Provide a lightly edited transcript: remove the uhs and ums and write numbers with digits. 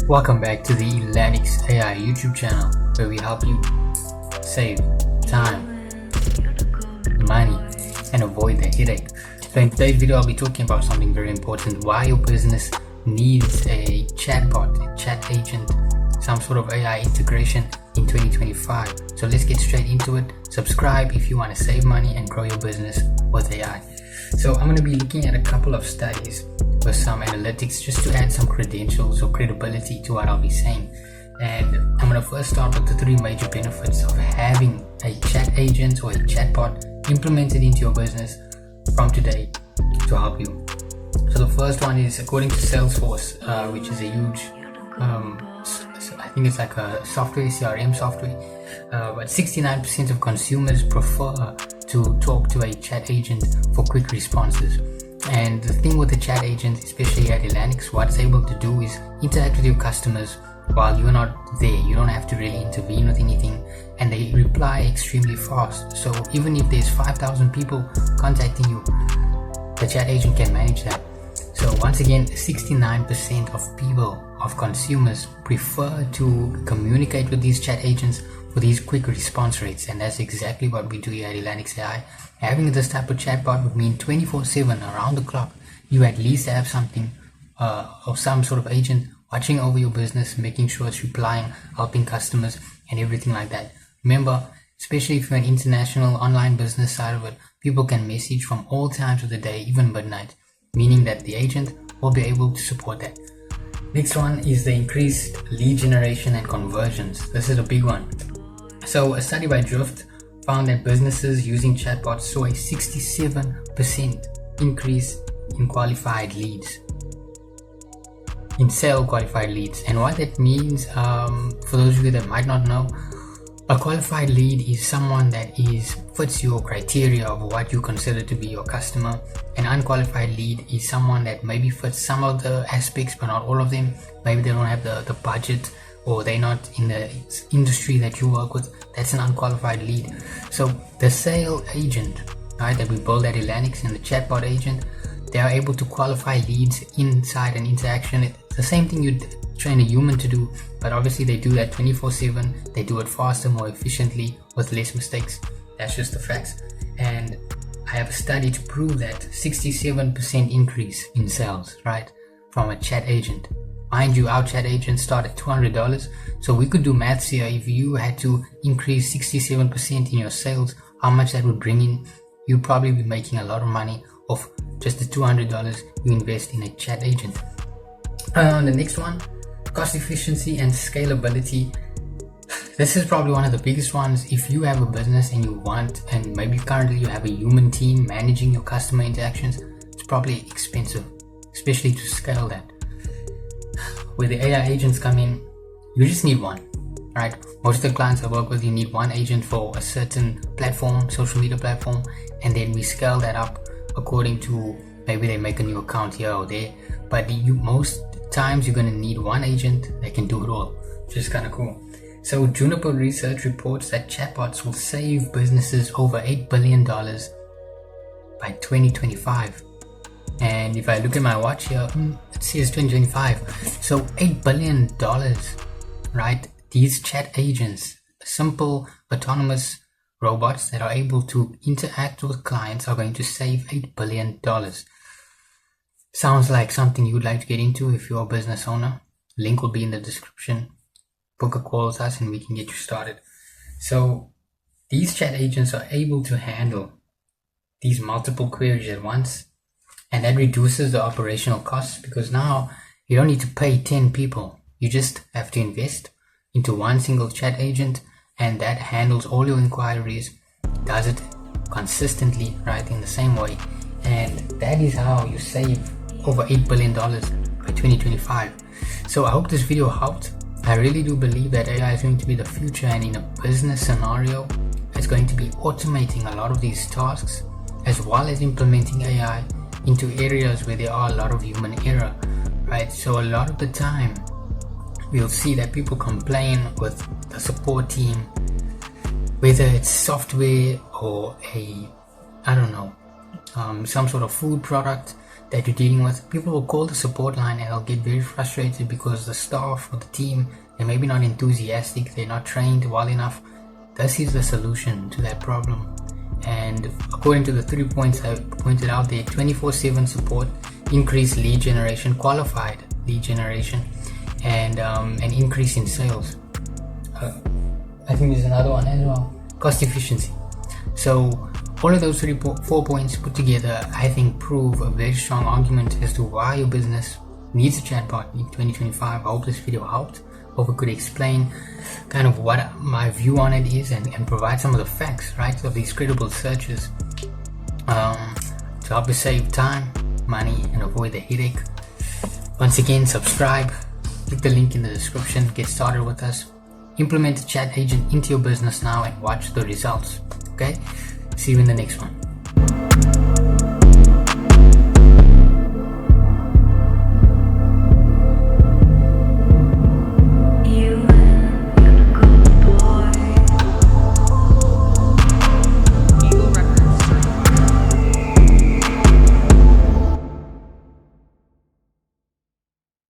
Welcome back to the Elanix AI YouTube channel, where we help you save time, money, and avoid the headache. So in today's video, I'll be talking about something very important: why your business needs a chatbot, a chat agent, some sort of AI integration in 2025. So let's get straight into it. Subscribe if you want to save money and grow your business with AI. So I'm going to be looking at a couple of studies with some analytics just to add some credentials or credibility to what I'll be saying. And I'm going to first start with the three major benefits of having a chat agent or a chatbot implemented into your business from today to help you. So the first one is, according to Salesforce, which is a huge I think it's like a software, CRM software, but 69% of consumers prefer to talk to a chat agent for quick responses. And the thing with the chat agent, especially at Elanix, what it's able to do is interact with your customers while you're not there. You don't have to really intervene with anything, and they reply extremely fast. So even if there's 5,000 people contacting you, the chat agent can manage that. So once again, 69% of people, of consumers, prefer to communicate with these chat agents for these quick response rates, and that's exactly what we do here at Elanix AI. Having this type of chatbot would mean 24/7, around the clock, you at least have something or some sort of agent watching over your business, making sure it's replying, helping customers, and everything like that. Remember, especially if you're an international online business side of it, people can message from all times of the day, even midnight, meaning that the agent will be able to support that. Next one is the increased lead generation and conversions. This is a big one. So a study by Drift found that businesses using chatbots saw a 67% increase in qualified leads, in sale qualified leads. And what that means, for those of you that might not know, a qualified lead is someone that fits your criteria of what you consider to be your customer. An unqualified lead is someone that maybe fits some of the aspects but not all of them. Maybe they don't have the budget, or they're not in the industry that you work with. That's an unqualified lead. So the sale agent, right, that we build at Elanix, and the chatbot agent, they are able to qualify leads inside an interaction. It's the same thing you'd train a human to do, but obviously they do that 24/7. They do it faster, more efficiently, with less mistakes. That's just the facts. And I have a study to prove that 67% increase in sales, right, from a chat agent. Mind you, our chat agent start at $200. So we could do maths here. If you had to increase 67% in your sales, how much that would bring in? You'd probably be making a lot of money off just the $200 you invest in a chat agent. The next one, cost efficiency and scalability. This is probably one of the biggest ones. If you have a business and you want, and maybe currently you have a human team managing your customer interactions, it's probably expensive, especially to scale that. Where the AI agents come in, you just need one, right? Most of the clients I work with, you need one agent for a certain platform, social media platform, and then we scale that up according to, maybe they make a new account here or there, but most times you're going to need one agent that can do it all, which is kind of cool. So Juniper Research reports that chatbots will save businesses over $8 billion by 2025. And if I look at my watch here, it says 2025. So $8 billion, right? These chat agents, simple autonomous robots that are able to interact with clients, are going to save $8 billion. Sounds like something you would like to get into if you're a business owner. Link will be in the description. Book a call with us and we can get you started. So these chat agents are able to handle these multiple queries at once, and that reduces the operational costs, because now you don't need to pay 10 people. You just have to invest into one single chat agent, and that handles all your inquiries, does it consistently, right, in the same way. And that is how you save over $8 billion by 2025. So I hope this video helped. I really do believe that AI is going to be the future, and in a business scenario, it's going to be automating a lot of these tasks, as well as implementing AI into areas where there are a lot of human error, right? So a lot of the time, we'll see that people complain with the support team, whether it's software or some sort of food product, that you're dealing with, people will call the support line and they'll get very frustrated because the staff or the team, they're maybe not enthusiastic, they're not trained well enough. This is the solution to that problem. And according to the 3 points I pointed out there, 24/7 support, increased lead generation, qualified lead generation, and an increase in sales. I think there's another one as well, cost efficiency. So all of those 4 points put together, I think, prove a very strong argument as to why your business needs a chatbot in 2025. I hope this video helped. Hope I could explain kind of what my view on it is and provide some of the facts, right, of these credible searches to help you save time, money, and avoid the headache. Once again, subscribe, click the link in the description, get started with us. Implement the chat agent into your business now and watch the results. Okay? See you in the next one.